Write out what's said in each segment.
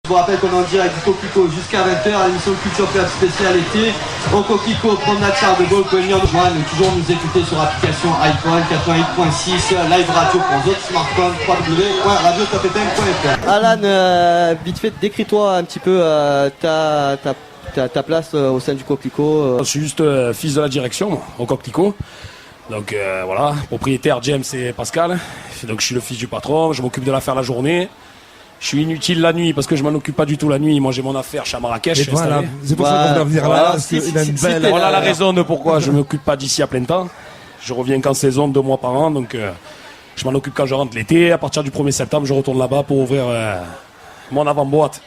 Je vous rappelle qu'on est en direct du Coquelicot jusqu'à 20h, l'émission Culture Club spéciale été. Au Coquelicot, promenade Charles de Gaulle, vous pouvez venir nous joindre, toujours nous écouter sur l'application iPhone 88.6, live radio pour vos autres smartphones, www.radiotopfm.fr. Alan, vite fait, décris-toi un petit peu ta place au sein du Coquelicot. Je suis juste fils de la direction au Coquelicot. Donc voilà, propriétaire James et Pascal. Donc je suis le fils du patron, je m'occupe de l'affaire la journée. Je suis inutile la nuit parce que je m'en occupe pas du tout la nuit. Moi j'ai mon affaire, je suis à Marrakech. Voilà. C'est pour ça qu'on doit venir là. Voilà la raison de pourquoi je m'occupe pas d'ici à plein temps. Je reviens qu'en saison, 2 mois par an. Donc je m'en occupe quand je rentre l'été. À partir du 1er septembre, je retourne là-bas pour ouvrir mon avant-boîte.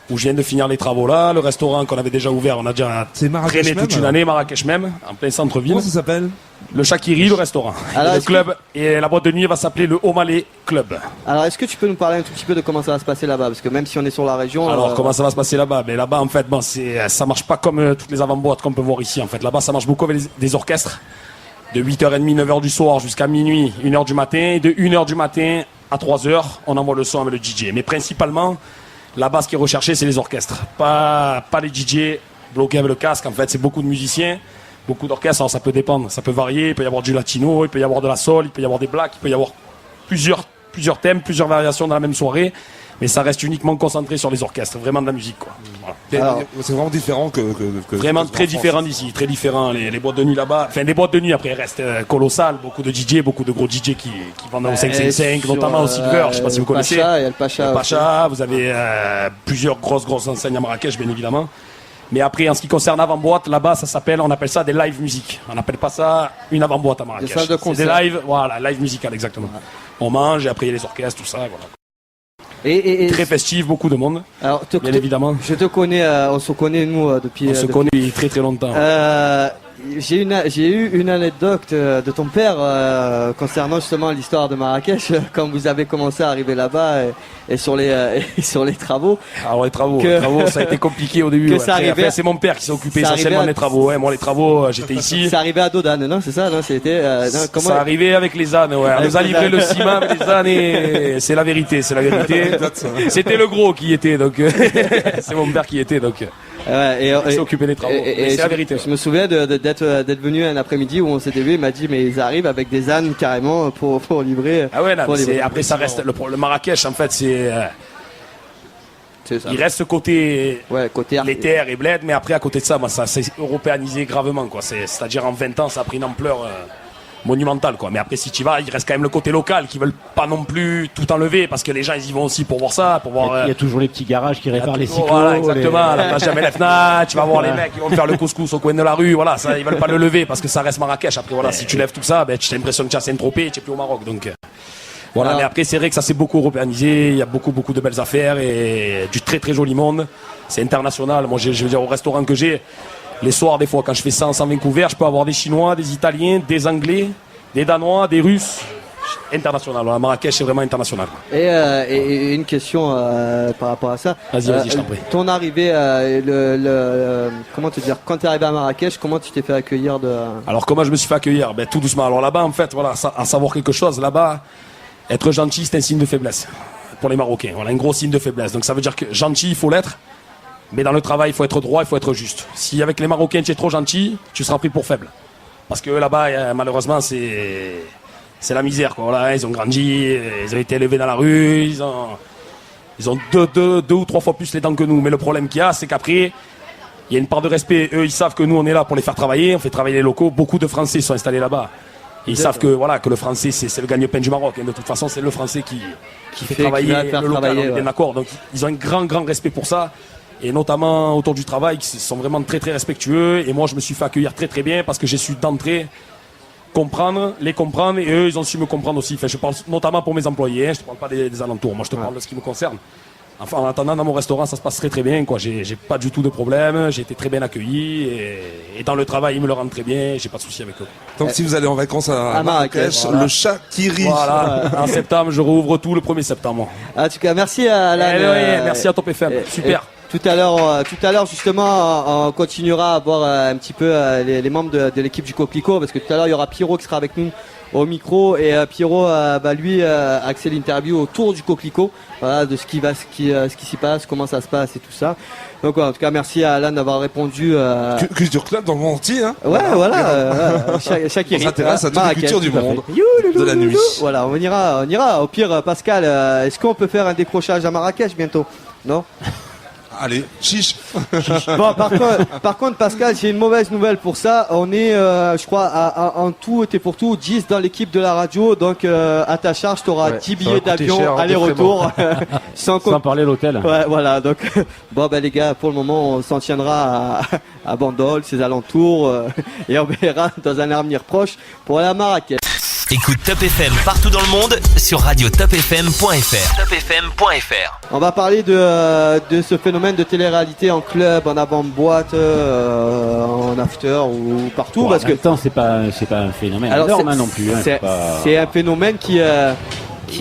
Où je viens de finir les travaux là. Le restaurant qu'on avait déjà ouvert, on a déjà traîné toute une année, Marrakech même, en plein centre-ville. Comment ça s'appelle? Le Chakiri, le restaurant. Alors, le club et la boîte de nuit va s'appeler le Omalé Club. Alors est-ce que tu peux nous parler un tout petit peu de comment ça va se passer là-bas? Parce que même si on est sur la région... Alors comment ça va se passer là-bas? Mais là-bas en fait, ça marche pas comme toutes les avant-boîtes qu'on peut voir ici. En fait, là-bas ça marche beaucoup avec des orchestres. De 8h30, 9h du soir jusqu'à minuit, 1h du matin. Et de 1h du matin à 3h, on envoie le son avec le DJ. Mais principalement... Là-bas, ce qui est recherché, c'est les orchestres. Pas les DJ bloqués avec le casque. En fait, c'est beaucoup de musiciens, beaucoup d'orchestres. Alors, ça peut dépendre, ça peut varier. Il peut y avoir du latino, il peut y avoir de la soul, il peut y avoir des blacks, il peut y avoir plusieurs thèmes, plusieurs variations dans la même soirée. Mais ça reste uniquement concentré sur les orchestres, vraiment de la musique, quoi. Voilà. Alors, c'est vraiment différent que vraiment très différent d'ici, très différent. Les boîtes de nuit là-bas, enfin les boîtes de nuit après restent colossales, beaucoup de DJ, beaucoup de gros DJ qui vendent au 555, notamment au Silver, je sais pas si vous connaissez. Il y a le Pacha. Vous avez plusieurs grosses enseignes à Marrakech, bien évidemment. Mais après, en ce qui concerne avant-boîte, là-bas, on appelle ça des live music. On n'appelle pas ça une avant-boîte à Marrakech. C'est des live, voilà, live musical, exactement. On mange et après il y a les orchestres, tout ça, voilà. Et très festif, beaucoup de monde. Alors, bien évidemment. Je te connais, on se connaît nous depuis. On se connaît très très longtemps. J'ai eu une anecdote de ton père concernant justement l'histoire de Marrakech quand vous avez commencé à arriver là-bas et sur les travaux. Alors les travaux, ça a été compliqué au début. C'est mon père qui s'est occupé essentiellement des travaux. Moi les travaux, j'étais ici. Ça arrivait à Dodane, non? C'est ça, non? C'était. Ça arrivait avec les ânes. Ouais. On nous a livré le ciment avec les ânes et c'est la vérité. C'était le gros qui était, donc c'est mon père qui était, donc. Il s'est occupé des travaux. Mais c'est la vérité. Je me souviens d'être venu un après-midi où on s'était vu. Il m'a dit mais ils arrivent avec des ânes carrément pour livrer. Ah ouais, non, après ça reste le Marrakech en fait c'est il reste ce côté les terres et bled, mais après à côté de ça, ça s'est européanisé gravement quoi. C'est-à-dire en 20 ans ça a pris une ampleur monumentale quoi. Mais après si tu vas, il reste quand même le côté local qui veulent pas non plus tout enlever parce que les gens ils y vont aussi pour voir ça, pour voir. Il y a toujours les petits garages qui réparent les cyclos. Voilà, exactement. La plage jamais l'Efna, tu vas voir les mecs qui vont faire le couscous au coin de la rue. Voilà, ça ils veulent pas le lever parce que ça reste Marrakech. Après voilà, si tu lèves tout ça, tu as l'impression que tu as Saint-Tropez et tu es plus au Maroc. Donc voilà. Mais après c'est vrai que ça s'est beaucoup européanisé. Il y a beaucoup de belles affaires et du très très joli monde. C'est international. Moi je veux dire au restaurant que j'ai. Les soirs, des fois, quand je fais 120 couverts, je peux avoir des Chinois, des Italiens, des Anglais, des Danois, des Russes. International. Marrakech, c'est vraiment international. Et une question par rapport à ça. Vas-y, je t'en prie. Ton arrivée, comment te dire, quand tu es arrivé à Marrakech, comment tu t'es fait accueillir Alors, comment je me suis fait accueillir? Tout doucement. Alors là-bas, en fait, voilà, à savoir quelque chose, là-bas, être gentil, c'est un signe de faiblesse. Pour les Marocains. Voilà, un gros signe de faiblesse. Donc ça veut dire que gentil, il faut l'être. Mais dans le travail, il faut être droit, il faut être juste. Si avec les Marocains, tu es trop gentil, tu seras pris pour faible. Parce que là-bas, malheureusement, c'est la misère, quoi. Voilà, ils ont grandi, ils ont été élevés dans la rue, ils ont deux ou trois fois plus les dents que nous. Mais le problème qu'il y a, c'est qu'après, il y a une part de respect. Eux, ils savent que nous, on est là pour les faire travailler, on fait travailler les locaux. Beaucoup de Français sont installés là-bas. Et ils savent que le français, c'est le gagne-pain du Maroc. Et de toute façon, c'est le français qui fait travailler le local. On est bien d'accord. Donc, ils ont un grand respect pour ça. Et notamment autour du travail, qui sont vraiment très très respectueux. Et moi, je me suis fait accueillir très très bien parce que j'ai su d'entrée les comprendre, et eux, ils ont su me comprendre aussi. Enfin, je parle notamment pour mes employés, je ne te parle pas des alentours. Moi, je te parle de ce qui me concerne. Enfin, en attendant, dans mon restaurant, ça se passe très très bien, quoi. J'ai pas du tout de problème, j'ai été très bien accueilli, et dans le travail, ils me le rendent très bien, j'ai pas de souci avec eux. Donc, si vous allez en vacances à Marrakech, voilà. Le Chakiri. Voilà, en septembre, je rouvre tout le 1er septembre. En tout cas, merci à Alain. Merci à Top FM, super. Tout à l'heure, justement, on continuera à voir un petit peu les membres de l'équipe du Coquelicot, parce que tout à l'heure, il y aura Pierrot qui sera avec nous au micro, et Pierrot, lui, axé l'interview autour du Coquelicot, voilà, de ce qui s'y passe, comment ça se passe et tout ça. Donc, en tout cas, merci à Alan d'avoir répondu. Culture Club dans le monde entier, hein. Ouais, voilà. Chaque On s'intéresse à toutes les cultures du monde de la nuit. Voilà, on ira. Au pire, Pascal, est-ce qu'on peut faire un décrochage à Marrakech bientôt? Non? Allez, chiche. Bon, par contre, Pascal, j'ai une mauvaise nouvelle pour ça. On est, je crois, en tout et pour tout, 10 dans l'équipe de la radio. Donc, à ta charge, tu auras 10 billets d'avion, aller-retour. sans parler l'hôtel. Ouais, voilà. Donc, bon, les gars, pour le moment, on s'en tiendra à Bandol, ses alentours. Et on verra dans un avenir proche pour aller à Marrakech. Écoute Top FM partout dans le monde sur radiotopfm.fr. Topfm.fr. On va parler de ce phénomène de télé-réalité en club, en avant-boîte, en after ou partout. Bon, parce que c'est pas un phénomène énorme non plus. Hein, c'est un phénomène qui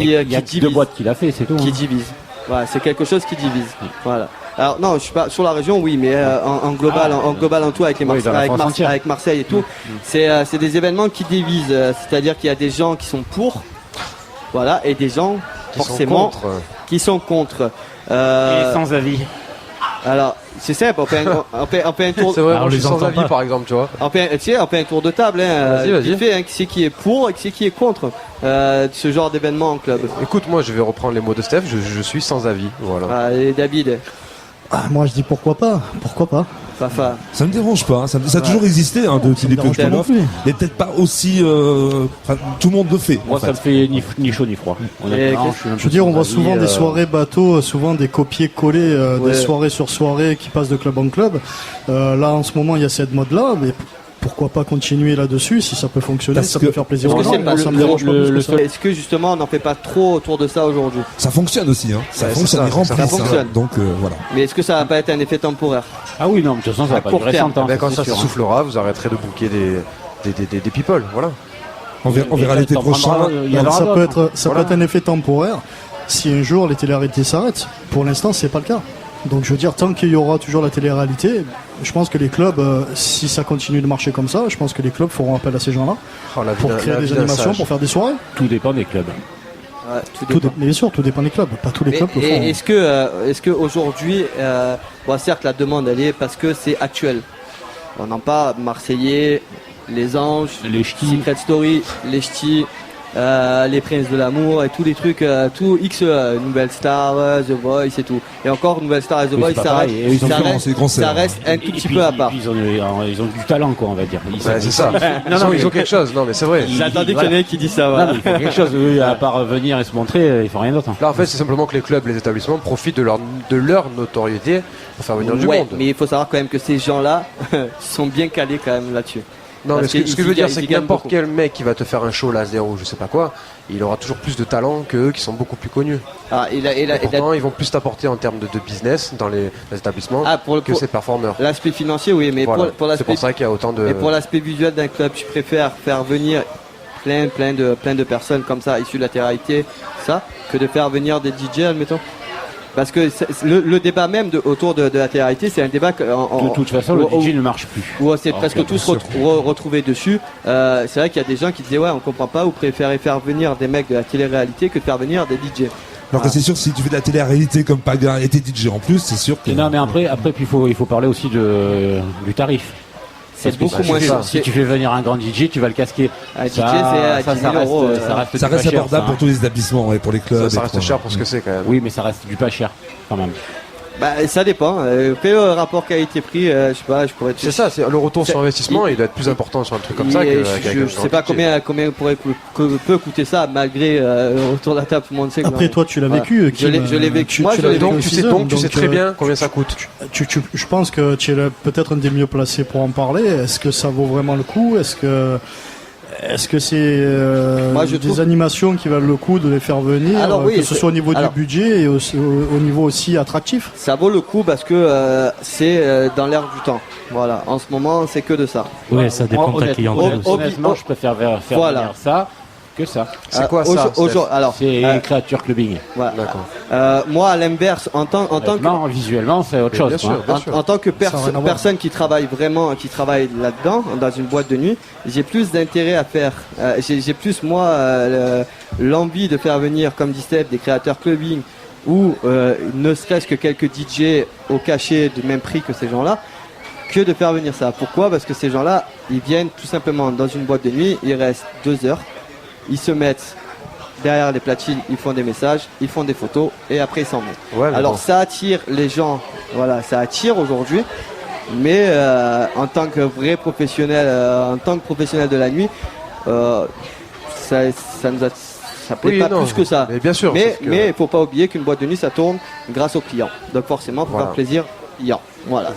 il y a divise. 2 boîtes qu'il a fait, c'est tout. Qui divise. Voilà, c'est quelque chose qui divise. Voilà. Alors non, je suis pas sur la région, oui, mais en global, en tout avec avec Marseille et tout, c'est des événements qui divisent. C'est-à-dire qu'il y a des gens qui sont pour, voilà, et des gens forcément qui sont contre. Et sans avis. Alors, c'est simple, on fait un tour. C'est vrai, je suis sans avis, par exemple, tu vois. On fait un tour de table. Vas-y. Qui c'est qui est pour et qui c'est qui est contre ce genre d'événement en club. Écoute, moi, je vais reprendre les mots de Steph. Je suis sans avis, voilà. Et David. Moi je dis pourquoi pas. Fafa. Ça me dérange pas, hein. Ça a toujours existé, de type de club, mais peut-être pas aussi. Tout le monde le fait. Moi, ça me fait ni chaud ni froid. Je veux dire, on voit souvent des soirées bateaux, souvent des copier-coller, des soirées sur soirées qui passent de club en club. Là, en ce moment, il y a cette mode-là, mais pourquoi pas continuer là-dessus si ça peut fonctionner, ça peut faire plaisir aux gens. Ça me dérange pas plus que ça. Est-ce que justement on n'en fait pas trop autour de ça aujourd'hui? Ça fonctionne aussi, hein. Ça fonctionne, ça fonctionne. Donc voilà. Mais est-ce que ça va pas être un effet temporaire? Ah oui, non, de toute façon, ça va pas durer 100 ans. Quand ça s'essoufflera, vous arrêterez de booker des people, voilà. On verra l'été prochain. Ça peut être un effet temporaire si un jour les télé-réalités s'arrêtent. Pour l'instant, c'est pas le cas. Donc je veux dire, tant qu'il y aura toujours la télé-réalité, je pense que les clubs, si ça continue de marcher comme ça, je pense que les clubs feront appel à ces gens-là pour créer des animations, pour faire des soirées. Tout dépend des clubs. Mais bien sûr, tout dépend des clubs. Pas tous les clubs le font. Est-ce que aujourd'hui, certes la demande elle est parce que c'est actuel. On n'en parle, Marseillais, les Anges, les Ch'tis, Secret Story, les Ch'tis. Les Princes de l'amour et tous les trucs, tout X, Nouvelle Star, The Voice et tout. Et encore Nouvelle Star et The Voice, ça reste un tout petit peu à part. Ils ont du talent, quoi, on va dire. C'est ça. Non, ils ont quelque chose. Non, mais c'est vrai. J'attendais qu'il y en ait qui dit ça. Voilà. Non, mais il faut quelque chose. À part venir et se montrer, il faut rien d'autre. Là, en fait, c'est simplement que les clubs, les établissements profitent de leur notoriété pour faire venir du monde. Mais il faut savoir quand même que ces gens-là sont bien calés quand même là-dessus. Non, mais ce que je veux dire, c'est que n'importe quel mec qui va te faire un show là, zéro, je sais pas quoi, il aura toujours plus de talent qu'eux qui sont beaucoup plus connus. Pourtant, ils vont plus t'apporter en termes de business dans les établissements que ces performeurs. L'aspect financier, oui, mais voilà. pour l'aspect, c'est pour ça qu'il y a autant de. Et pour l'aspect visuel d'un club, tu préfères faire venir plein de personnes comme ça issues de la télé-réalité, ça, que de faire venir des DJ, admettons. Parce que le débat même autour de la télé-réalité, c'est un débat que... De toute façon, le DJ ne marche plus. Où on s'est presque tous retrouvés dessus. C'est vrai qu'il y a des gens qui disaient on comprend pas, vous préférez faire venir des mecs de la télé-réalité que de faire venir des DJ. Alors que c'est sûr, si tu fais de la télé-réalité comme Paga et t'es DJ en plus, c'est sûr que... Non, mais après il faut parler aussi du tarif. C'est beaucoup moins cher. Si tu fais venir un grand DJ, tu vas le casquer. Un DJ, c'est à 10 000 euros. Ça reste abordable pour tous les établissements et pour les clubs. Ça reste cher pour ce que c'est quand même. Oui, mais ça reste du pas cher quand même. Ça dépend. Fais le rapport qualité-prix, je sais pas, je pourrais. C'est ça, c'est le retour sur investissement, il doit être plus important sur un truc comme ça que. Je sais pas combien peut coûter ça, malgré autour de la table, tout le monde sait. Après, toi, tu l'as vécu. Je l'ai vécu. Moi, tu sais très bien combien ça coûte. Je pense que tu es peut-être un des mieux placés pour en parler. Est-ce que ça vaut vraiment le coup? Est-ce que c'est des animations qui valent le coup de les faire venir, que ce soit au niveau du budget et au niveau aussi attractif? Ça vaut le coup parce que c'est dans l'air du temps. Voilà, en ce moment, c'est que de ça. Oui, ça dépend de ta clientèle. Honnêtement, je préfère faire venir ça Que ça. C'est quoi ça Alors, c'est créature clubbing. Voilà. D'accord. Moi, à l'inverse, en tant que non, visuellement, c'est autre chose. Bien sûr, bien sûr. En tant que personne qui travaille là-dedans, dans une boîte de nuit, j'ai plus d'intérêt à faire. J'ai plus moi l'envie de faire venir, comme dit Steph, des créateurs clubbing ou ne serait-ce que quelques DJ au cachet du même prix que ces gens-là, que de faire venir ça. Pourquoi ? Parce que ces gens-là, ils viennent tout simplement dans une boîte de nuit, ils restent 2 heures, ils se mettent derrière les platines, ils font des messages, ils font des photos et après ils s'en vont. Ouais, alors bon. ça attire les gens, voilà, ça attire aujourd'hui, mais en tant que vrai professionnel, de la nuit, ça plaît pas plus que ça. Mais bien sûr. Mais il faut pas oublier qu'une boîte de nuit ça tourne grâce aux clients. Donc forcément pour faire plaisir, voilà.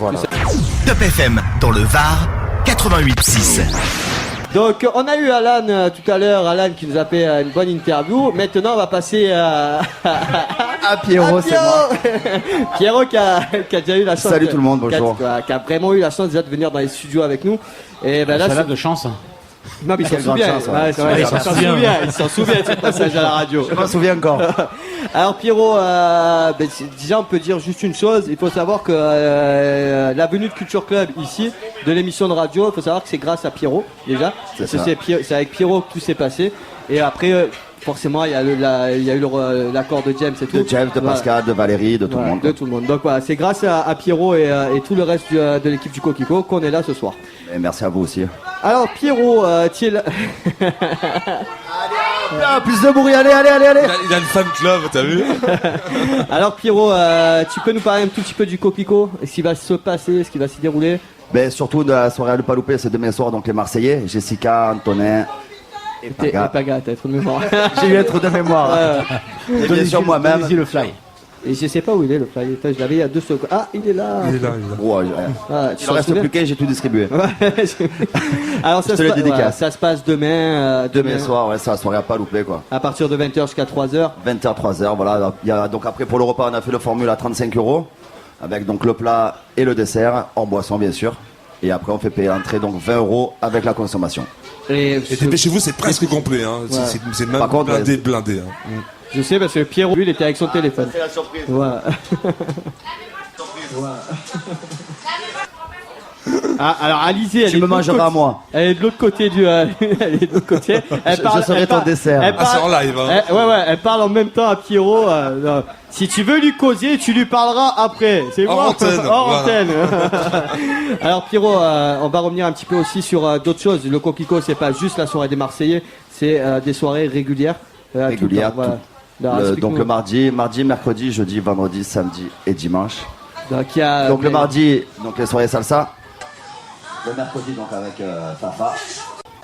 Top FM dans le Var 88.6. Donc on a eu Alan tout à l'heure, Alan qui nous a fait une bonne interview. Maintenant on va passer à Pierrot, c'est moi. Pierrot qui a déjà eu la chance. Salut tout le monde, bonjour. Qui a vraiment eu la chance déjà de venir dans les studios avec nous. Et ben là, Ça a de chance. non, mais il s'en souvient. Il s'en souvient de ce passage à la radio. Je m'en souviens encore. Alors Pierrot, déjà on peut dire juste une chose. Il faut savoir que la venue de Culture Club ici, de l'émission de radio, il faut savoir que c'est grâce à Pierrot déjà. C'est avec Pierrot que tout s'est passé. Et après, forcément, il y a eu l'accord de James et tout. De James, de Pascal, de Valérie, de tout le monde. De tout le monde. Donc voilà, c'est grâce à Pierrot et tout le reste de l'équipe du Coquelicot qu'on est là ce soir. Et merci à vous aussi. Alors Pierrot, tu es là. Plus de bruit, allez. Il a une fan club, t'as vu? Alors Pierrot, tu peux nous parler un tout petit peu du Coquelicot, ce qui va se passer, ce qui va s'y dérouler? Surtout de la soirée à ne pas louper, c'est demain soir, donc les Marseillais, Jessica, Antonin et Paga, t'as trop de mémoire. J'ai eu un trou de mémoire. Et bien sûr moi-même. Le fly. Et je sais pas où il est le fly. Je l'avais il y a 2 secondes. Ah, il est là. Ouais, il en reste plus qu'un, j'ai tout distribué. Alors Je te le dédicace. ça se passe demain. Demain soir, c'est la soirée à pas louper quoi. À partir de 20h jusqu'à 3h. 20h, 3h, voilà. Donc après pour le repas, on a fait le formule à 35 €, avec donc le plat et le dessert, en boisson bien sûr. Et après on fait payer l'entrée, donc 20 € avec la consommation. Et dépêchez-vous, c'est presque complet. Hein. Ouais. C'est même Par contre, blindé. Hein. Je sais parce que Pierrot, lui, il était avec son téléphone. C'est la surprise. Ah, alors Alizé, elle Tu me mangeras à moi. Elle est de l'autre côté elle est de l'autre côté. Je serai ton dessert. C'est en live. Hein. Elle parle en même temps à Pierrot. Si tu veux lui causer, tu lui parleras après. C'est hors moi. antenne. Hors antenne. Alors Pierrot, on va revenir un petit peu aussi sur d'autres choses. Le Coquelicot, c'est pas juste la soirée des Marseillais, c'est des soirées régulières. Régulières. Voilà. Donc le mardi, mercredi, jeudi, vendredi, samedi et dimanche. Donc le mardi, donc les soirées salsa. Le mercredi, donc avec Fafa.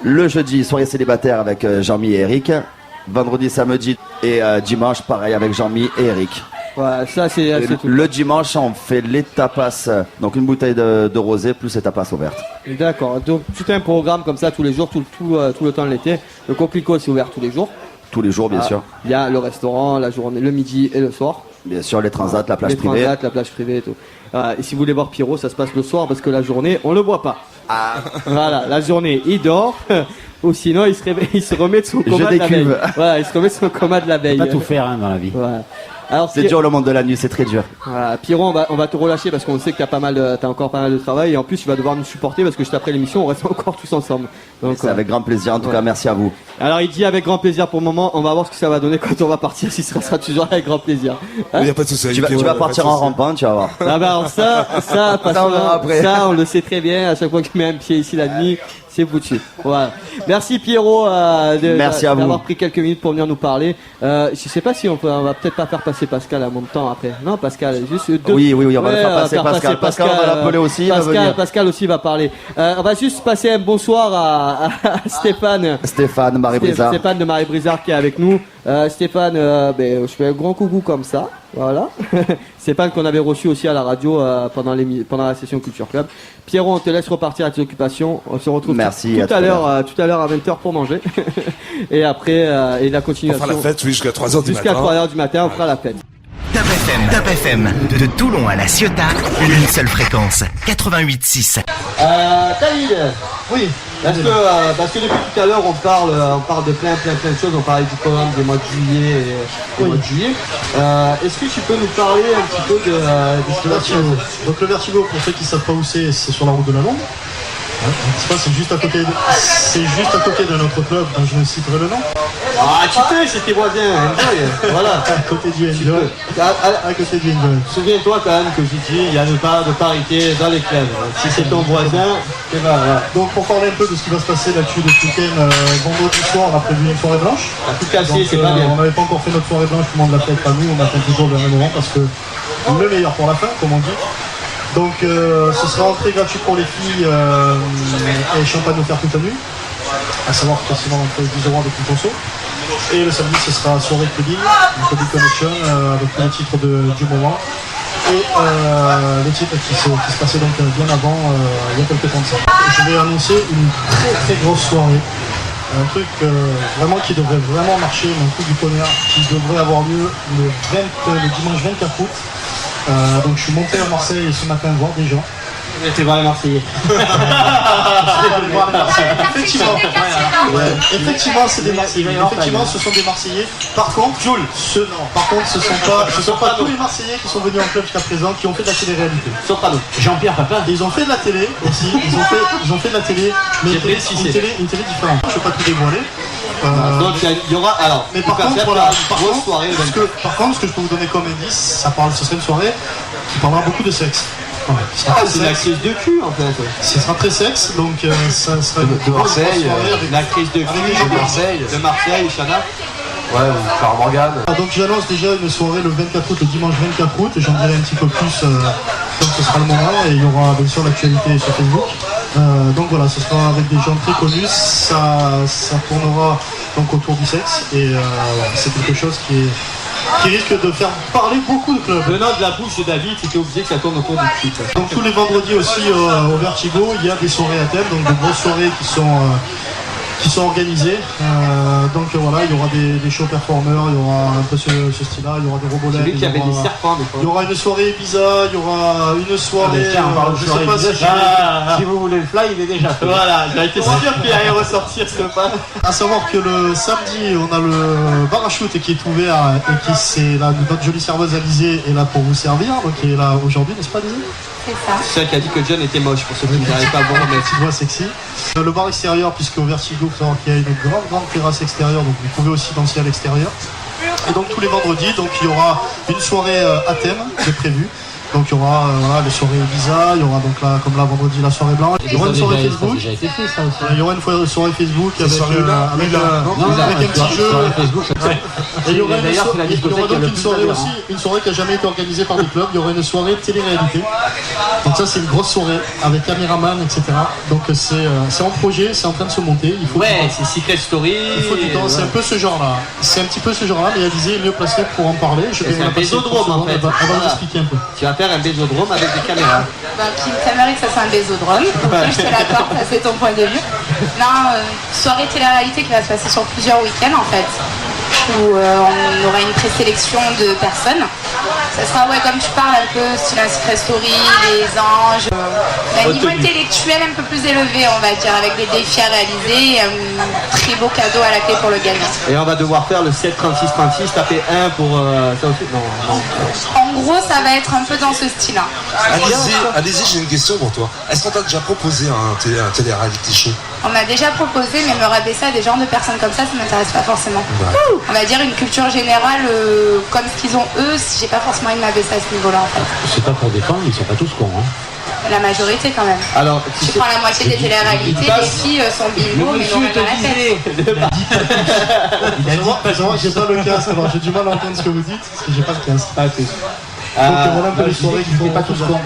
Le jeudi, soirée célibataire avec Jean-Mi et Eric. Vendredi, samedi et dimanche, pareil avec Jean-Mi et Eric. Ouais, ça c'est tout. Le dimanche, on fait les tapas, donc une bouteille de rosé plus les tapas ouvertes. D'accord, donc tout un programme comme ça tous les jours, tout le temps de l'été. Le Coquelicot, c'est ouvert tous les jours. Tous les jours, bien sûr. Il y a le restaurant, la journée, le midi et le soir. Bien sûr, les transats, la plage privée. La plage privée et tout. Et si vous voulez voir Pierrot, ça se passe le soir parce que la journée, on le voit pas. Voilà, la journée, il dort. Ou sinon, il se remet de son coma de la veille. Voilà, il se remet de son coma de la veille. Pas tout faire dans la vie. Voilà. Alors, c'est dur le monde de la nuit, c'est très dur. Voilà, Pierrot, on va te relâcher parce qu'on sait que t'as encore pas mal de travail et en plus tu vas devoir nous supporter parce que juste après l'émission on reste encore tous ensemble. Donc, c'est avec grand plaisir, en tout cas merci à vous. Alors il dit avec grand plaisir pour le moment, on va voir ce que ça va donner quand on va partir, si ça sera toujours avec grand plaisir. Il n'y a pas de souci. Tu vas partir en rampant, tu vas voir. Ah bah ça, on le sait très bien, à chaque fois que je mets un pied ici la nuit, c'est foutu. Voilà. Merci Pierrot d'avoir pris quelques minutes pour venir nous parler. Je sais pas si on va peut-être pas faire passer Pascal en même temps après. Non, Pascal, juste deux. Oui, on va le faire passer Pascal. Pascal, on va l'appeler aussi. Pascal aussi va parler. On va juste passer un bonsoir à Stéphane. Stéphane Marie-Brizard. Stéphane de Marie-Brizard qui est avec nous. Stéphane, je fais un grand coucou comme ça. Voilà. Stéphane qu'on avait reçu aussi à la radio pendant la session Culture Club. Pierrot, on te laisse repartir à tes occupations. On se retrouve tout à l'heure à 20h pour manger. Et après, et la continuation. On fera la fête, oui, jusqu'à 3h du matin. Jusqu'à 3h du matin, on fera la fête. Top FM. De Toulon à La Ciotat, une seule fréquence. 88.6. Khalid, oui, parce que depuis tout à l'heure on parle de plein de choses. On parlait du programme des mois de juillet et des mois de juillet. Est-ce que tu peux nous parler un petit peu de ce Vertigo? Donc le Vertigo, pour ceux qui ne savent pas où c'est sur la route de la Londe. C'est juste à côté de notre club dont je ne citerai le nom. Ah, tu sais, c'est tes voisins, Enjoy. Voilà. À côté du Enjoy. À côté du Enjoy. Souviens-toi quand même que j'ai dit il y a pas de parité dans les clubs. Si c'est ton voisin, c'est pas voilà. Donc pour parler un peu de ce qui va se passer là-dessus de ce week-end, vendredi soir on a prévu une soirée blanche. Tout cassé, c'est pas bien. On n'avait pas encore fait notre soirée blanche, tout le monde l'a fait, pas nous, on a fait toujours le moment parce que le meilleur pour la fin, comme on dit. Donc ce sera entrée gratuite pour les filles et champagne offert toute la nuit, à savoir facilement entre 10 € avec une conso. Et le samedi ce sera soirée clubbing, Clubbing Connection avec les titres du moment et les titres qui se passaient donc bien avant il y a quelques temps de ça. Je vais annoncer une très grosse soirée. Un truc vraiment qui devrait vraiment marcher, un truc du tonnerre qui devrait avoir lieu le dimanche 24 août. Donc je suis monté à Marseille ce matin voir des gens. T'es voir les Marseillais. Effectivement, c'est des Marseillais. Effectivement, ce sont des Marseillais. Par contre, ce sont pas tous les Marseillais qui sont venus en club jusqu'à présent qui ont fait de la télé-réalité. Soprano. Jean-Pierre Papin. Ils ont fait de la télé aussi. Ils ont fait de la télé, mais une télé différente. Je ne vais pas tout dévoiler. Donc il y aura alors. Mais par contre, voilà, par contre, ce que je peux vous donner comme indice, ce serait une soirée qui parlera beaucoup de sexe. Ouais, c'est la crise de cul en fait. Ce sera très sexe, donc ça sera de Marseille, la crise de cul de Marseille, Chana. Ouais, par Morgane. Donc j'annonce déjà une soirée le 24 août, le dimanche 24 août, j'en dirai un petit peu plus comme ce sera le moment, et il y aura bien sûr l'actualité sur Facebook. Donc voilà, ce sera avec des gens très connus, ça tournera donc autour du sexe, et c'est quelque chose qui risque de faire parler beaucoup de clubs. Venant de la bouche de David, c'était obligé que ça tourne autour du cul. Donc tous les vendredis aussi au Vertigo, il y a des soirées à thème, donc de grosses soirées qui sont organisées. Donc voilà, il y aura des show performers, il y aura un peu ce style-là, il y aura des robolets. J'ai vu qu'il y avait des serpents des fois. Il y aura une soirée Ibiza, il y aura une soirée. Je sais pas si vous voulez le fly, il est déjà fait. Voilà, j'ai été sûr qu'il allait ressortir ce pas. À savoir que le samedi, on a le bar à shoot qui est ouvert et qui c'est là, notre jolie serveuse Alizée est là pour vous servir, donc qui est là aujourd'hui, n'est-ce pas Alizée? C'est ça. C'est ça qui a dit que John était moche pour ceux qui n'arrivent pas à voir, mais petite voix sexy. Le bar extérieur, puisqu'au Vertigo, il y a une grande terrasse extérieure, donc vous pouvez aussi danser à l'extérieur. Et donc tous les vendredis, donc il y aura une soirée à thème qui est prévue. Donc il y aura les soirées Ibiza, il y aura donc là, comme là vendredi, la soirée blanche. Il y aura une soirée Facebook. Ça a déjà été fait, ça aussi. Il y aura une soirée Facebook avec un petit jeu. Et il y aura donc une soirée qui n'a jamais été organisée par des clubs. Il y aura une soirée télé-réalité. Donc ça c'est une grosse soirée avec caméraman, etc. Donc c'est en projet, c'est en train de se monter. Il faut c'est Secret Story. Il faut du temps, c'est un peu ce genre-là. C'est un petit peu ce genre-là, mais Alizée est mieux placée pour en parler. C'est un bésodrome en fait. On va vous expliquer un peu. Tu vas faire un bésodrome avec des caméras. Qui me t'aimerait que ça soit un bésodrome. Je te l'accorde, ça c'est ton point de vue. Non, soirée télé-réalité qui va se passer sur plusieurs week-ends en fait. Où on aura une présélection de personnes. Ça sera comme tu parles un peu style un Secret Story, les anges, un niveau intellectuel un peu plus élevé on va dire, avec des défis à réaliser et un très beau cadeau à la clé pour le gagnant. Et on va devoir faire le 7-36-36, taper 1 pour ça aussi. Non. En gros ça va être un peu dans ce style là. Allez-y, j'ai une question pour toi. Est-ce qu'on t'a déjà proposé un télé-réalité show? On m'a déjà proposé, mais me rabaisser à des genres de personnes comme ça m'intéresse pas forcément. Ouais. On va dire une culture générale comme ce qu'ils ont eux, j'ai pas forcément envie de m'abaisser à ce niveau-là en fait. C'est pas pour défendre, ils sont pas tous cons. La majorité quand même. Alors, tu prends la moitié des télé-réalités, les filles sont bingo, mais n'ont rien à la tête. Il a dit j'ai pas le casque, alors j'ai du mal à entendre ce que vous dites, parce que j'ai pas le casque. Donc voilà un peu les soirées qui font pas tous cons.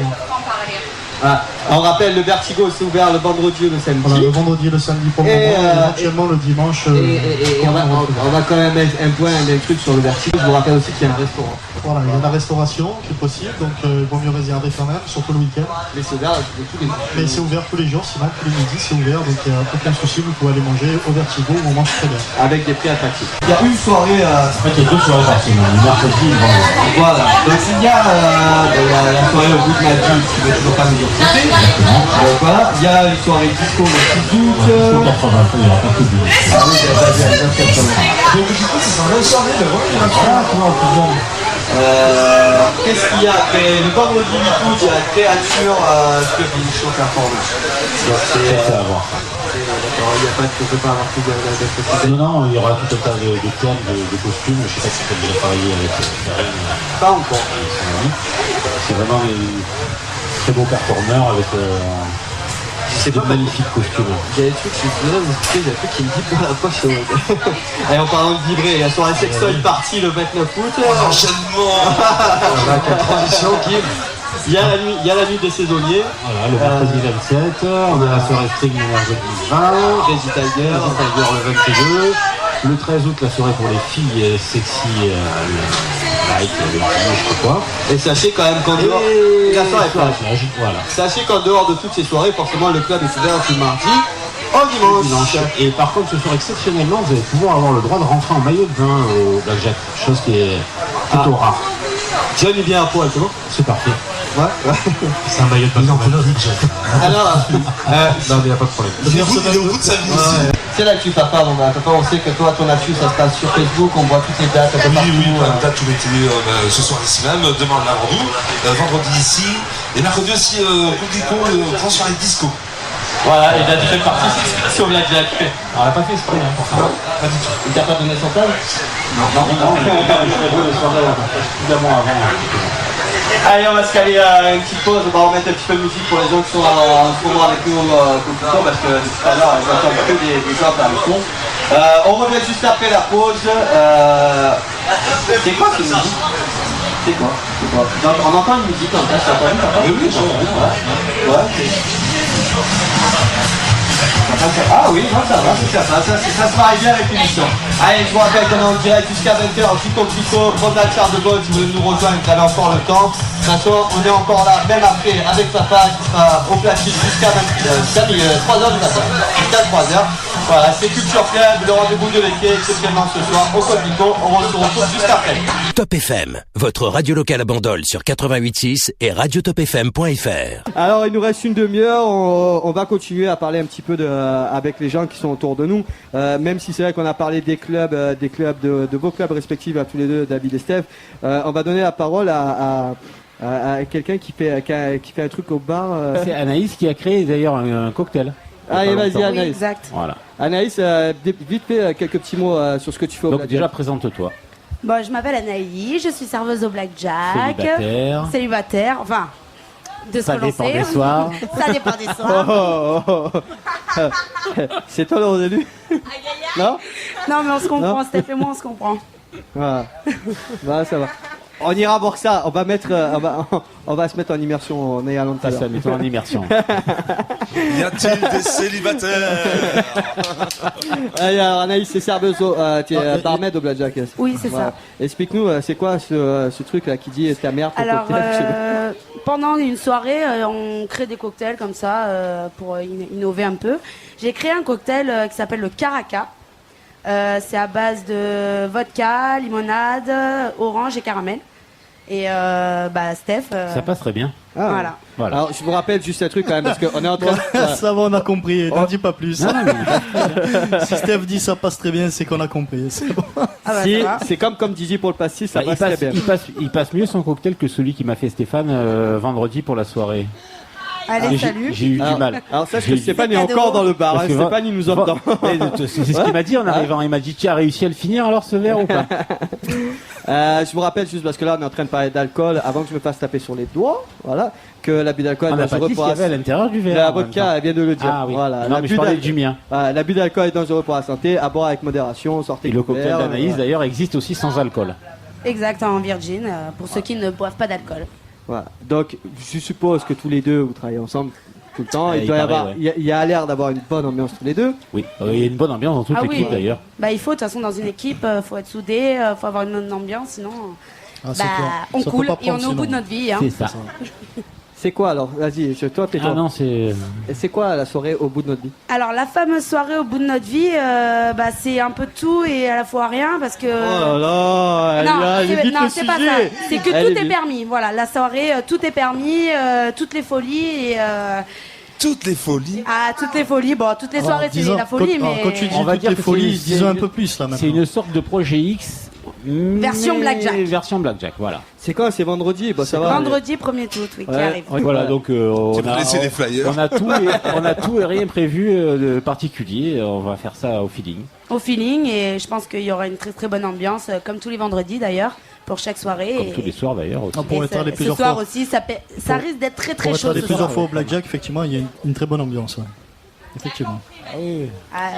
On rappelle, le Vertigo c'est ouvert le vendredi et le samedi. Voilà, le vendredi et le samedi pour le moment, et éventuellement le dimanche. Et on va quand même mettre un truc sur le Vertigo. Je vous rappelle aussi qu'il y a un restaurant. Voilà, il y a la restauration qui est possible, donc il vaut mieux réserver quand même, surtout le week-end. Mais c'est ouvert tous les jours. Mais c'est ouvert tous les jours, sinon tous les midis c'est ouvert, donc il n'y a aucun souci, vous pouvez aller manger au Vertigo où on mange très bien. Avec des prix attractifs. Il y a une soirée. En fait, il y a 2 soirées par semaine, le mercredi et le vendredi. Voilà, donc il y a la soirée au bout de Mathieu qui ne veut toujours pas nous écouter. Donc voilà, il y a une soirée disco le 6 août. Disco 80, il n'y aura pas que du disco. Ah oui, il y a 80. Donc du coup, c'est une bonne soirée, mais voilà, il y en a pas. Qu'est-ce qu'il y a après le vendredi du coup, il y a la créature show performance. C'est à voir. D'accord, il n'y a pas, on ne peut pas avoir tout de Non, il y aura tout un tas de thèmes, de costumes. Je ne sais pas si tu as déjà travaillé avec Karen. Pas encore. C'est vraiment des très beaux performeurs avec C'est des magnifiques costumes. Il y a des trucs, je suis désolé de vous expliquer, il y a des trucs qui me vibrent dans la poche. Et en parlant de vibrer, il y a sur la sextoy partie le 29 août. Enchaînement. Quelle transition qui il y a la nuit des saisonniers. Voilà, le mercredi 27, on a la soirée string le mercredi 20, Crazy Tiger le 22, le 13 août la soirée pour les filles sexy, like, je sais pas quoi. Et sachez quand même qu'en dehors, la soirée plage. Voilà. Sachez qu'en dehors de toutes ces soirées, forcément le club est ouvert du mardi au dimanche. Et par contre, ce soir exceptionnellement, vous allez pouvoir avoir le droit de rentrer en maillot de bain au Blackjack, chose qui est plutôt rare. John est bien à poil, c'est bon? C'est parfait. Ouais. C'est un maillot de bain. Il en peut le Alors, non, mais il n'y a pas de problème. Il est au bout de sa vie aussi. c'est l'actu papa, donc papa, on sait que toi ton actu ça se passe sur Facebook, on voit toutes les dates un peu partout. Oui, plein de dates tout l'été, ce soir ici même, demain la Lavandou, vendredi ici, et mercredi aussi Publico, grand soirée disco. Voilà, et là tu fais partie sur Blackjack. On n'a pas fait exprès pour ça. Pas du tout. Il t'a pas donné son table? Non, évidemment avant. Allez, on va se caler une petite pause, on va remettre un petit peu de musique pour les gens qui sont en ce moment avec nous tout le temps, parce que depuis tout à l'heure, ils entendent que des gens à le son. On revient juste après la pause. C'est quoi cette musique? C'est quoi? Donc, on entend une musique en fait, ça pas vu, papa? Oui, j'en ai. Ouais. Ah oui, non, ça va, ça se marie bien avec l'émission. Allez, je vous rappelle qu'on est en direct jusqu'à 20h, jusqu'au Pico, promenade Charles de Gaulle, si vous voulez nous rejoindre, vous avez encore le temps. De toute façon, on est encore là, même après, avec papa, qui sera au platine jusqu'à 3h du matin, jusqu'à 3h. Voilà, c'est Culture Club, le rendez-vous de l'été, exceptionnellement ce soir, au Pico, on se retrouve juste après. Top FM, votre radio locale à Bandol sur 88.6 et radiotopfm.fr. Alors il nous reste une demi-heure, on va continuer à parler un petit peu avec les gens qui sont autour de nous, même si c'est vrai qu'on a parlé des clubs de vos clubs respectifs à tous les deux, David et Steph. On va donner la parole à quelqu'un qui fait un truc au bar. C'est Anaïs qui a créé d'ailleurs un cocktail. Allez, vas-y Anaïs. Oui, exact. Voilà. Anaïs, vite fait quelques petits mots sur ce que tu fais au Donc Blackjack. déjà présente-toi. Bon, je m'appelle Anaïs, je suis serveuse au Blackjack. Célibataire, enfin, de se relancer. Ça dépend des soirs. Ça dépend des soirs. C'est toi le début? Non? Non, mais on se comprend, Steph et moi, on se comprend. Voilà. Bah, ça va. On ira voir ça, on va se mettre en immersion en ayant longtemps. Ça, mettons en immersion. Y a-t-il des célibataires? Allez, alors Anaïs, c'est serveuse, tu es barmaid au Blackjack. Oui, c'est ça. Explique-nous, c'est quoi ce truc là qui dit ta mère, ton Alors, cocktail, pendant une soirée, on crée des cocktails comme ça pour innover un peu. J'ai créé un cocktail qui s'appelle le Caraca. C'est à base de vodka, limonade, orange et caramel. Et Steph. Ça passe très bien. Voilà. Alors je vous rappelle juste un truc quand même parce qu'on est en train. Ça va, on a compris. N'en dis pas plus. Non, mais... Si Steph dit ça passe très bien, c'est qu'on a compris. C'est bon. C'est comme Didi pour le pastis, ça passe très bien. Il passe mieux son cocktail que celui qui m'a fait Stéphane vendredi pour la soirée. Allez, salut. J'ai eu du mal. Alors sache que Stéphane est encore dans le bar. Stéphane il nous entend. C'est ce qu'il m'a dit en arrivant. Il m'a dit: tu as réussi à le finir alors ce verre ou pas? Je vous rappelle juste parce que là on est en train de parler d'alcool avant que je me fasse taper sur les doigts. Voilà. Que l'abus d'alcool est dangereux pour la santé. À l'intérieur du verre. La vodka, elle vient de le dire. Ah oui. Voilà. Non, mais je parlais du mien. L'abus d'alcool est dangereux pour la santé. À boire avec modération. Sortez. Et le cocktail d'Anaïs d'ailleurs existe aussi sans alcool. Exact, en virgin pour ceux qui ne boivent pas d'alcool. Voilà. Donc je suppose que tous les deux vous travaillez ensemble tout le temps. Il y a l'air d'avoir une bonne ambiance tous les deux. Oui, il y a une bonne ambiance dans toute l'équipe d'ailleurs. Bah, il faut, de toute façon, dans une équipe, faut être soudé, faut avoir une bonne ambiance, sinon Ah, c'est clair. on Ça coule peut pas et on est prendre au bout de sinon. notre vie. Hein. C'est ça. C'est quoi alors? Vas-y, toi, tais-toi. Ah non, c'est. Et c'est quoi la soirée au bout de notre vie? Alors la fameuse soirée au bout de notre vie, c'est un peu tout et à la fois rien parce que. Oh là là, non, c'est pas ça. C'est que tout est permis. Voilà, la soirée, tout est permis, toutes les folies et. Toutes les folies. Ah, toutes les folies. Bon, toutes les soirées, c'est la folie, mais. Quand tu dis On va toutes dire les que folies, c'est disons un une- peu plus là maintenant. C'est une sorte de projet X. Version mais Blackjack. Version Blackjack, voilà. C'est quand? C'est vendredi? Bah, ça va. Vendredi 1er août, oui, qui arrive. Voilà, donc Tu peux laisser des flyers. on a tout et rien prévu de particulier. On va faire ça au feeling. Au feeling et je pense qu'il y aura une très très bonne ambiance, comme tous les vendredis d'ailleurs, pour chaque soirée. Comme et... tous les soirs d'ailleurs. Aussi. Ah, pour et être allé ce plusieurs soir fois. aussi, ça risque d'être très très Pour chaud être allé ce plusieurs soir. fois au Blackjack, effectivement, il y a une très bonne ambiance. Ouais. Effectivement.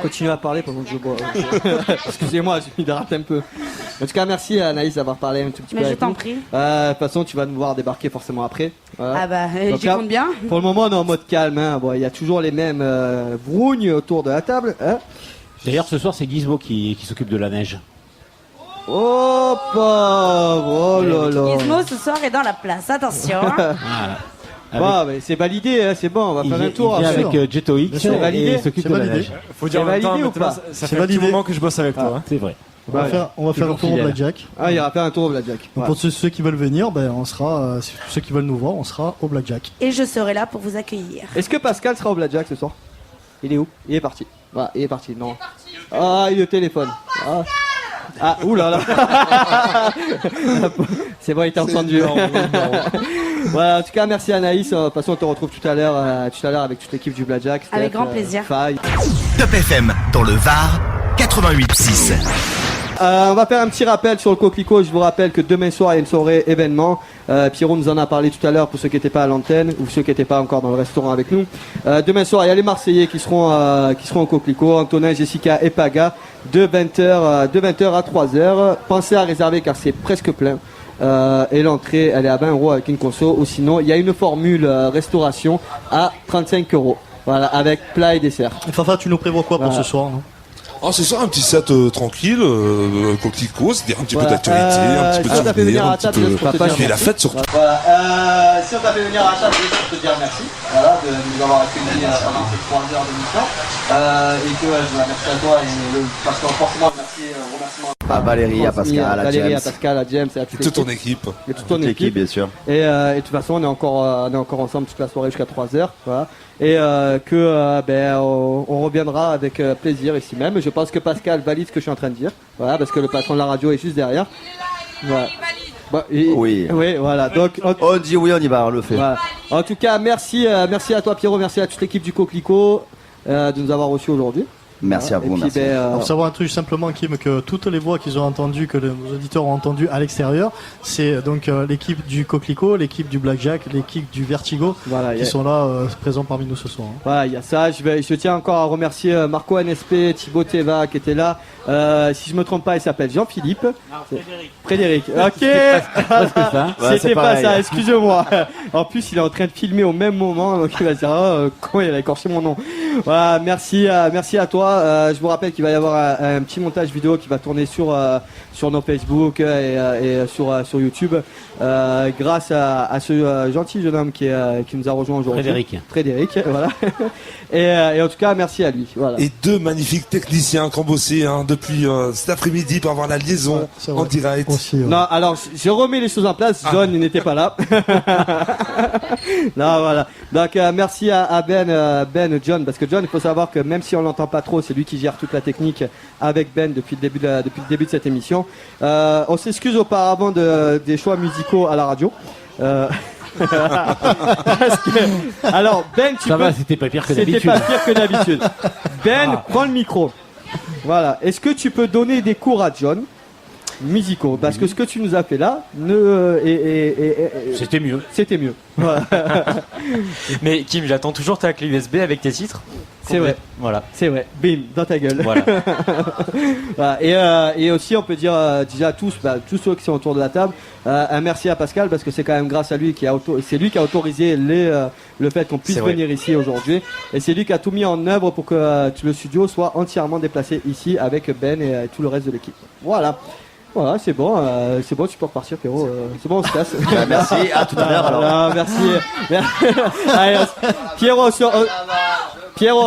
Continue à parler pendant que je bois. Excusez-moi, je me dérape un peu. En tout cas, merci à Anaïs d'avoir parlé un tout petit Mais peu. je avec t'en nous. prie. De toute façon, tu vas nous voir débarquer forcément après. Voilà. Ah bah, Donc j'y là, compte bien. Pour le moment, on est en mode calme. Hein. Bon, il y a toujours les mêmes brougnes autour de la table. Hein. D'ailleurs, ce soir, c'est Gizmo qui s'occupe de la neige. Oh pauvre, oh là là. Gizmo ce soir est dans la place, attention. Hein. Bon, mais c'est validé, hein, c'est bon, on va faire un tour. Il vient après. avec Jeto X C'est validé. et il s'occupe de la neige. Faut dire en même temps, maintenant, ça fait un petit moment que je bosse avec toi. hein. C'est vrai. On va faire un tour au Blackjack. Ah, il va faire un tour au Blackjack. Donc, pour ceux qui veulent venir, on sera, ceux qui veulent nous voir, on sera au Blackjack. Et je serai là pour vous accueillir. Est-ce que Pascal sera au Blackjack ce soir? Il est où? Il est parti. Voilà, il est parti. Non. Ah, il est au téléphone. Ah, oulala. C'est bon, il t'a entendu. Voilà, en tout cas, merci Anaïs. De toute façon, on te retrouve tout à l'heure avec toute l'équipe du Blackjack. Avec grand plaisir. Faye. Top FM dans le Var, 88.6. On va faire un petit rappel sur le Coquelicot. Je vous rappelle que demain soir, il y a une soirée événement. Pierrot nous en a parlé tout à l'heure pour ceux qui n'étaient pas à l'antenne ou ceux qui n'étaient pas encore dans le restaurant avec nous. Demain soir, il y a les Marseillais qui seront au Coquelicot. Antonin, Jessica et Paga de 20h à 3h. Pensez à réserver car c'est presque plein. Et l'entrée, elle est à 20 € avec une conso. Ou sinon, il y a une formule restauration à 35 €. Voilà, avec plat et dessert. Et Fafa, tu nous prévois quoi pour ce soir, non? Oh, ce soir, un petit set tranquille, coquelicot, c'est-à-dire un petit peu Voilà. d'actualité, un petit peu de si on t'a fait venir souvenirs, à un petit table, peu. juste pour te dire Et la merci. fête surtout. Voilà. Si on t'a fait venir à table, juste pour te dire merci. Voilà, de nous avoir accueillis pendant ces 3 heures d'émission. Et que je remercie à toi parce que forcément, remerciement À Valérie, à Pascal, à Valérie, James. à Pascal, à James et à toute ton équipe. Et toute ton Toute l'équipe, équipe. bien sûr. Et de toute façon, on est encore ensemble toute la soirée jusqu'à 3h. Voilà. Et on reviendra avec plaisir ici même. Je pense que Pascal valide ce que je suis en train de dire. Voilà, parce que le patron de la radio est juste derrière. Voilà. Bah, Oui. Oui, voilà. Donc, On dit oui, on y va, on le fait. voilà. En tout cas, merci à toi Pierrot, merci à toute l'équipe du Coquelicot de nous avoir reçus aujourd'hui. Merci à vous, Et puis, merci. Pour savoir un truc simplement, Kim, que toutes les voix qu'ils ont entendues, que nos auditeurs ont entendues à l'extérieur, c'est donc l'équipe du Coquelicot, l'équipe du Blackjack, l'équipe du Vertigo, Voilà, qui sont là présents parmi nous ce soir. hein. Voilà, il y a ça. Je tiens encore à remercier Marco NSP, Thibaut Teva qui était là. Si je me trompe pas, il s'appelle Jean-Philippe. Frédéric. Ok. C'était pas ça. Excuse-moi. En plus, il est en train de filmer au même moment, donc il va se dire comment il a écorché mon nom. Voilà, merci à toi. Je vous rappelle qu'il va y avoir un petit montage vidéo qui va tourner sur nos Facebook et sur YouTube grâce à ce gentil jeune homme qui nous a rejoint aujourd'hui. Frédéric, voilà. Et en tout cas, merci à lui. Voilà. Et 2 magnifiques techniciens qui ont bossé depuis cet après-midi pour avoir la liaison en direct. Aussi, ouais. Non, alors je remets les choses en place. John, il n'était pas là. Non, voilà. Donc merci à Ben, John, parce que John, il faut savoir que même si on l'entend pas trop, c'est lui qui gère toute la technique avec Ben depuis le début de cette émission. On s'excuse auparavant des choix musicaux à la radio. Parce que, alors Ben, Ça va, c'était pas pire que d'habitude. C'était pas pire que d'habitude. Ben, prends le micro. Voilà. Est-ce que tu peux donner des cours à John musicaux? Parce que ce que tu nous as fait là, c'était mieux. C'était mieux. Voilà. Mais Kim, j'attends toujours ta clé USB avec tes titres. C'est vrai. Voilà. C'est vrai. Bim, dans ta gueule. Voilà. Voilà. Et aussi, on peut dire déjà à tous ceux qui sont autour de la table, un merci à Pascal parce que c'est quand même grâce à lui c'est lui qui a autorisé le fait qu'on puisse venir ici aujourd'hui. Et c'est lui qui a tout mis en œuvre pour que le studio soit entièrement déplacé ici avec Ben et tout le reste de l'équipe. Voilà. Voilà, c'est bon, tu peux repartir, Pierrot. C'est bon, on se casse. Merci, à tout à l'heure alors. Merci. Allez, Pierrot,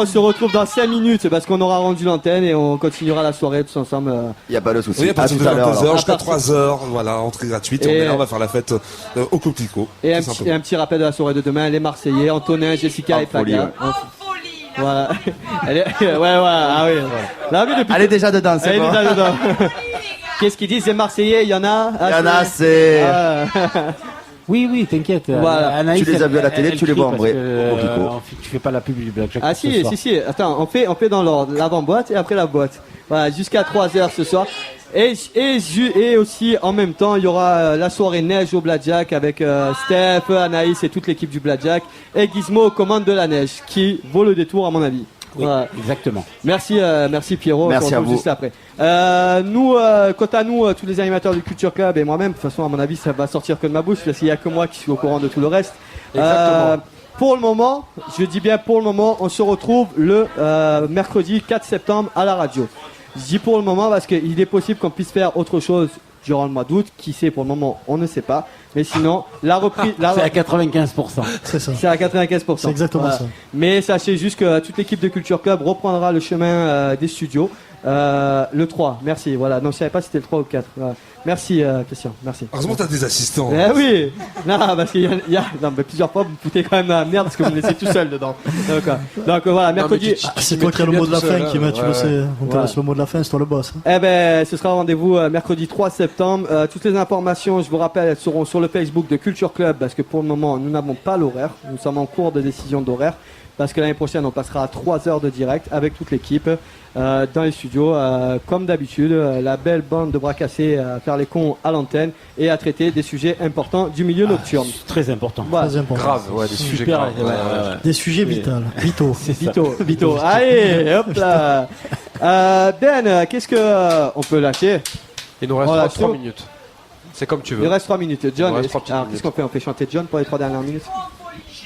on se retrouve dans 5 minutes parce qu'on aura rendu l'antenne et on continuera la soirée tous ensemble. Il n'y a pas de souci. Oui, à partir de tout à l'heure, 22h jusqu'à 3h, voilà, entrée gratuite. Et on va faire la fête au Coquelicot. Et un petit rappel de la soirée de demain, les Marseillais, Antonin, Jessica et Paga. Voilà. Ah oui. Là, elle est déjà dedans, c'est bon. Elle est déjà dedans. Qu'est-ce qu'ils disent les Marseillais? Il y en a? Il y en a, c'est... Oui, t'inquiète. Voilà. Anaïs, tu les as vus à la télé, tu les vois en vrai. Tu fais pas la pub du Blackjack. Ah si. Attends, on fait dans l'ordre. L'avant-boîte et après la boîte. Voilà, jusqu'à 3h ce soir. Et aussi, en même temps, il y aura la soirée neige au Blackjack avec Steph, Anaïs et toute l'équipe du Blackjack. Et Gizmo aux commandes de la neige, qui vaut le détour à mon avis. Oui, voilà. Exactement. Merci Pierrot. Merci à vous. Juste après. Quant à nous, tous les animateurs du Culture Club et moi-même, de toute façon, à mon avis, ça va sortir que de ma bouche parce qu'il n'y a que moi qui suis au courant de tout le reste. Exactement. Pour le moment, je dis bien pour le moment, on se retrouve le mercredi 4 septembre à la radio. Je dis pour le moment parce qu'il est possible qu'on puisse faire autre chose durant le mois d'août. Qui sait pour le moment, on ne sait pas. Mais sinon, la reprise... C'est à 95%. C'est ça. C'est à 95%. C'est exactement ça. Mais sachez juste que toute l'équipe de Culture Club reprendra le chemin des studios le 3. Merci. Voilà. Non, je savais pas si c'était le 3 ou le 4. Voilà. Merci Christian. Merci. Heureusement, t'as des assistants. Eh oui. Non, parce qu'il y a plusieurs fois, vous me foutez quand même dans la merde parce que vous me laissez tout seul dedans. Donc voilà, mercredi. C'est toi qui as le mot de la fin, Kim, tu le sais. On te laisse le mot de la fin, c'est toi le boss. Eh ben, ce sera rendez-vous mercredi 3 septembre. Toutes les informations, je vous rappelle, elles seront sur le Facebook de Culture Club parce que pour le moment, nous n'avons pas l'horaire. Nous sommes en cours de décision d'horaire. Parce que l'année prochaine, on passera à 3 heures de direct avec toute l'équipe dans les studios. Comme d'habitude, la belle bande de bras cassés à faire les cons à l'antenne et à traiter des sujets importants du milieu nocturne. Très important. Voilà. Très important. Grave, ouais, des sujets graves. Des sujets vitaux. Vito. Allez, hop là. Ben, qu'est-ce que on peut lâcher? Il nous reste 3 minutes. C'est comme tu veux. Il reste 3 minutes. John, qu'est-ce qu'on fait? On fait chanter John pour les 3 dernières minutes?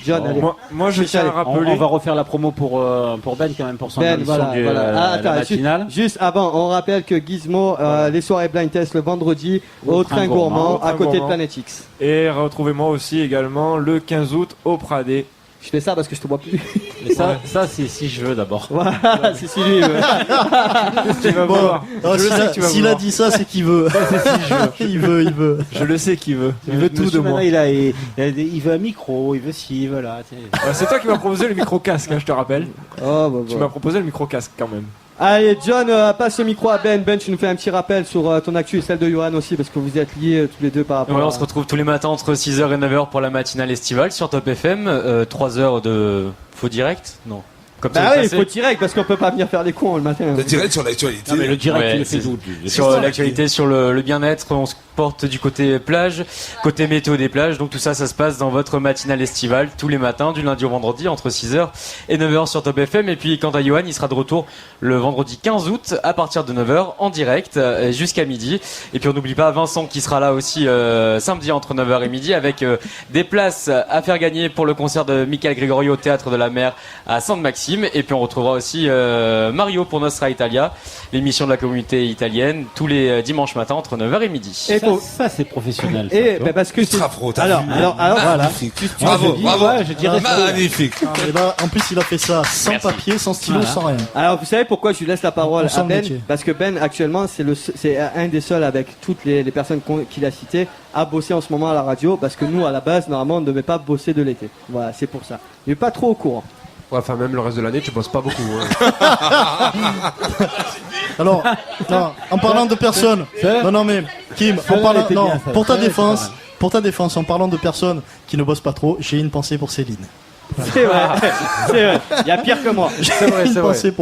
John, allez. Moi je tiens à rappeler. On va refaire la promo pour Ben quand même pour son émission la matinale. Juste avant, on rappelle que Gizmo, les soirées blind test le vendredi au Train Gourmand à côté de Planet X. Et retrouvez-moi aussi également le 15 août au Pradé. Je fais ça parce que je te vois plus. Mais ça c'est si je veux d'abord. Voilà, c'est si lui veut. Tu vas voir. S'il a dit ça, c'est qu'il veut. Il veut. Je le sais qu'il veut. Il veut tout de moi. Il veut un micro, il veut ci, il veut là. C'est toi qui m'as proposé le micro-casque, je te rappelle. Tu m'as proposé le micro-casque quand même. Allez, John, passe le micro à Ben. Ben, tu nous fais un petit rappel sur ton actu et celle de Johan aussi, parce que vous êtes liés tous les deux par rapport on se retrouve tous les matins entre 6h et 9h pour la matinale estivale sur Top FM. 3 heures de faux direct. Non. Comme bah oui, il faut direct parce qu'on peut pas venir faire les cons le matin. Le direct sur l'actualité. Non, mais le direct, il le fait sur l'actualité, sur le bien-être, on se porte du côté plage, côté météo des plages. Donc tout ça, ça se passe dans votre matinale estivale tous les matins, du lundi au vendredi, entre 6h et 9h sur Top FM. Et puis quant à Johan, il sera de retour le vendredi 15 août à partir de 9h en direct jusqu'à midi. Et puis on n'oublie pas Vincent qui sera là aussi samedi entre 9h et midi avec des places à faire gagner pour le concert de Michael Gregorio au Théâtre de la Mer à Sainte-Maxime. Et puis on retrouvera aussi Mario pour Nostra Italia, l'émission de la communauté italienne, tous les dimanches matins entre 9h et midi. Et ça c'est professionnel. Et bah parce que alors voilà. Bravo. Je dirais magnifique. Et bah, en plus il a fait ça sans papier, sans stylo, sans rien. Alors vous savez pourquoi je lui laisse la parole à Ben? Parce que Ben actuellement c'est un des seuls avec toutes les personnes qu'il a citées à bosser en ce moment à la radio, parce que nous à la base normalement on ne devait pas bosser de l'été. Voilà, c'est pour ça. Il n'est pas trop au courant. Ouais, enfin même le reste de l'année tu bosses pas beaucoup. Hein. Alors, non, en parlant de personnes, non mais Kim, pour ta défense, en parlant de personnes qui ne bossent pas trop, j'ai une pensée pour Céline. C'est vrai. Il y a pire que moi. C'est vrai. Il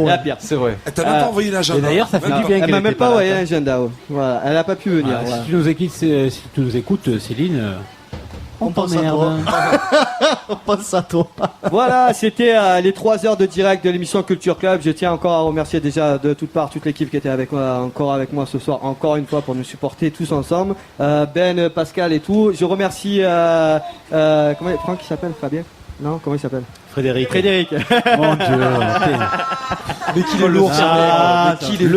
y a pire. C'est vrai. T'as même pas envoyé l'agenda. Et d'ailleurs, ça fait du bien. Elle m'a même pas envoyé l'agenda. Voilà, elle a pas pu venir. Voilà. Si tu nous écoutes, Céline. On pense à toi. On pense à toi. Voilà, c'était les 3 heures de direct de l'émission Culture Club. Je tiens encore à remercier déjà de toutes parts toute l'équipe qui était avec moi ce soir, encore une fois, pour nous supporter tous ensemble. Ben, Pascal et tout. Je remercie Franck qui s'appelle Fabien. Non, comment il s'appelle? Frédéric. Mon Dieu. Mais qu'il est lourd, le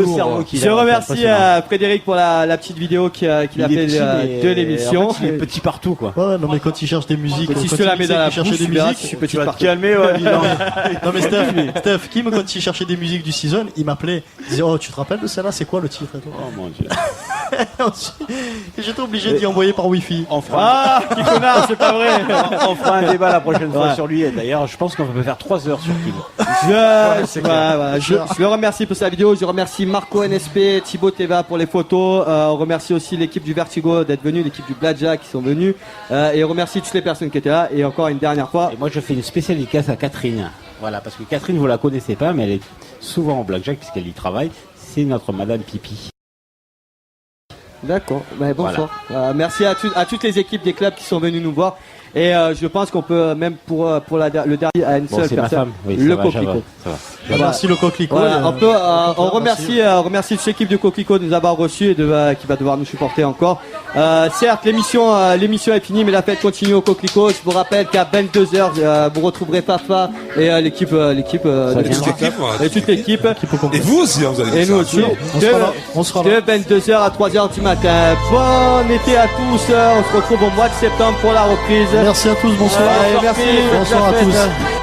cerveau qu'il a. Je remercie Frédéric pour la petite vidéo qu'il a fait de l'émission. En fait, il est petit partout, quoi. Ouais, non, mais quand il cherche des musiques, si je quand te la il mets sait dans la qu'il cherchait bouche, des tu verras musiques, que je suis petit tu vas te partout. calmer, ouais, non, mais Steph, Kim, quand il cherchait des musiques du season, il m'appelait. Il disait, oh, tu te rappelles de celle-là, c'est quoi le titre? Oh mon Dieu. Et j'étais obligé d'y envoyer par Wi-Fi. Ah, qui connard, c'est pas vrai. On fera un débat la prochaine fois sur lui. Et d'ailleurs, je pense qu'on peut faire 3 heures sur Kim. Je le remercie pour sa vidéo. Je remercie Marco NSP, Thibaut Teva pour les photos. On remercie aussi l'équipe du Vertigo d'être venue, l'équipe du Blackjack qui sont venus. Et on remercie toutes les personnes qui étaient là. Et encore une dernière fois. Et moi, je fais une spéciale dédicace à Catherine. Voilà, parce que Catherine, vous la connaissez pas, mais elle est souvent au Blackjack puisqu'elle y travaille. C'est notre Madame Pipi. D'accord, bonsoir. Voilà. Merci à toutes les équipes des clubs qui sont venus nous voir. Et je pense qu'on peut même pour le dernier à une seule personne, oui, le Coquelicot. Merci le Coquelicot. Voilà, on remercie toute l'équipe de Coquelicot de nous avoir reçus et qui va devoir nous supporter encore. Certes, l'émission est finie, mais la fête continue au Coquelicot. Je vous rappelle qu'à 22h, vous retrouverez Fafa et toute l'équipe. Et vous aussi, vous allez. Et nous aussi. De 22h à 3h du matin. Bon été à tous. On se retrouve au mois de septembre pour la reprise. Merci à tous, bonsoir. Merci. Bonsoir à tous.